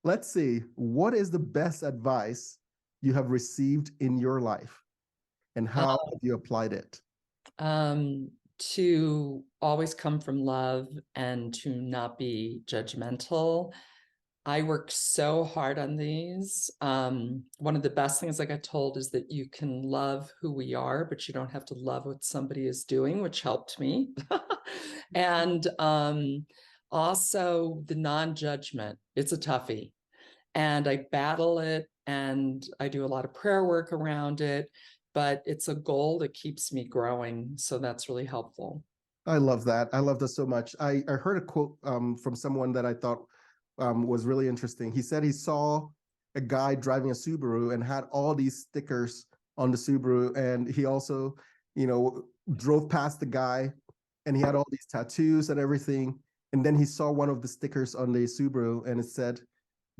let's see, what is the best advice you have received in your life, and how have you applied it? To always come from love and to not be judgmental. I work so hard on these. One of the best things I got told is that you can love who we are, but you don't have to love what somebody is doing, which helped me. And also the non-judgment. It's a toughie. And I battle it and I do a lot of prayer work around it, but it's a goal that keeps me growing. So that's really helpful. I love that. I love that so much. I heard a quote from someone that I thought was really interesting. He said he saw a guy driving a Subaru and had all these stickers on the Subaru, and he also, drove past the guy, and he had all these tattoos and everything. And then he saw one of the stickers on the Subaru, and it said,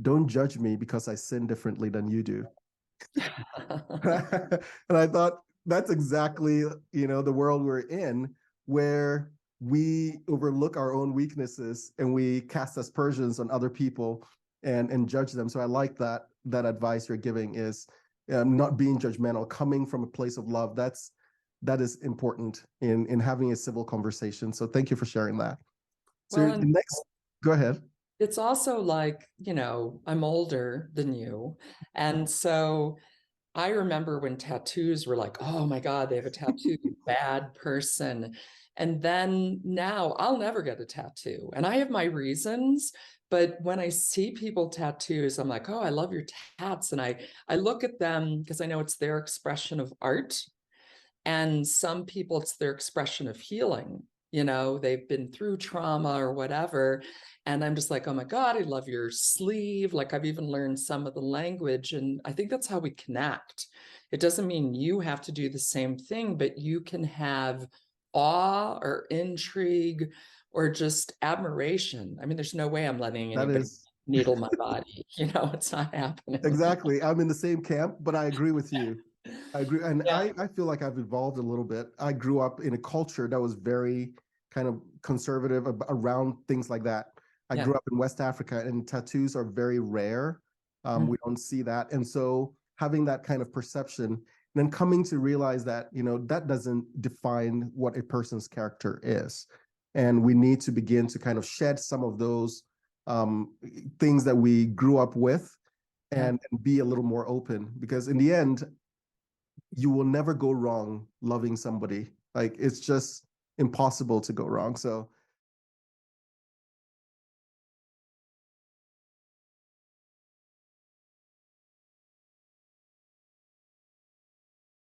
"Don't judge me because I sin differently than you do." And I thought that's exactly, the world we're in, where we overlook our own weaknesses and we cast aspersions on other people and judge them. So I like that advice you're giving is not being judgmental, coming from a place of love. That is important in having a civil conversation. So thank you for sharing that. So Well, the and next, go ahead. it's also like, I'm older than you. And so I remember when tattoos were like, oh my God, they have a tattoo, bad person. And then now I'll never get a tattoo. And I have my reasons. But when I see people tattoos, I'm like, oh, I love your tats. And I look at them because I know it's their expression of art. And some people, it's their expression of healing. They've been through trauma or whatever. And I'm just like, oh my God, I love your sleeve. Like I've even learned some of the language. And I think that's how we connect. It doesn't mean you have to do the same thing, but you can have awe or intrigue or just admiration. I mean, there's no way I'm letting That anybody is needle my body. It's not happening. exactly. I'm in the same camp, but I agree with you. I agree. And Yeah. I feel like I've evolved a little bit. I grew up in a culture that was very kind of conservative around things like that. I Yeah. grew up in West Africa, and tattoos are very rare. We don't see that. And so having that kind of perception, and then coming to realize that, that doesn't define what a person's character is. And we need to begin to kind of shed some of those um, things that we grew up with, Yeah. and be a little more open, because in the end, you will never go wrong loving somebody. Like it's just impossible to go wrong. So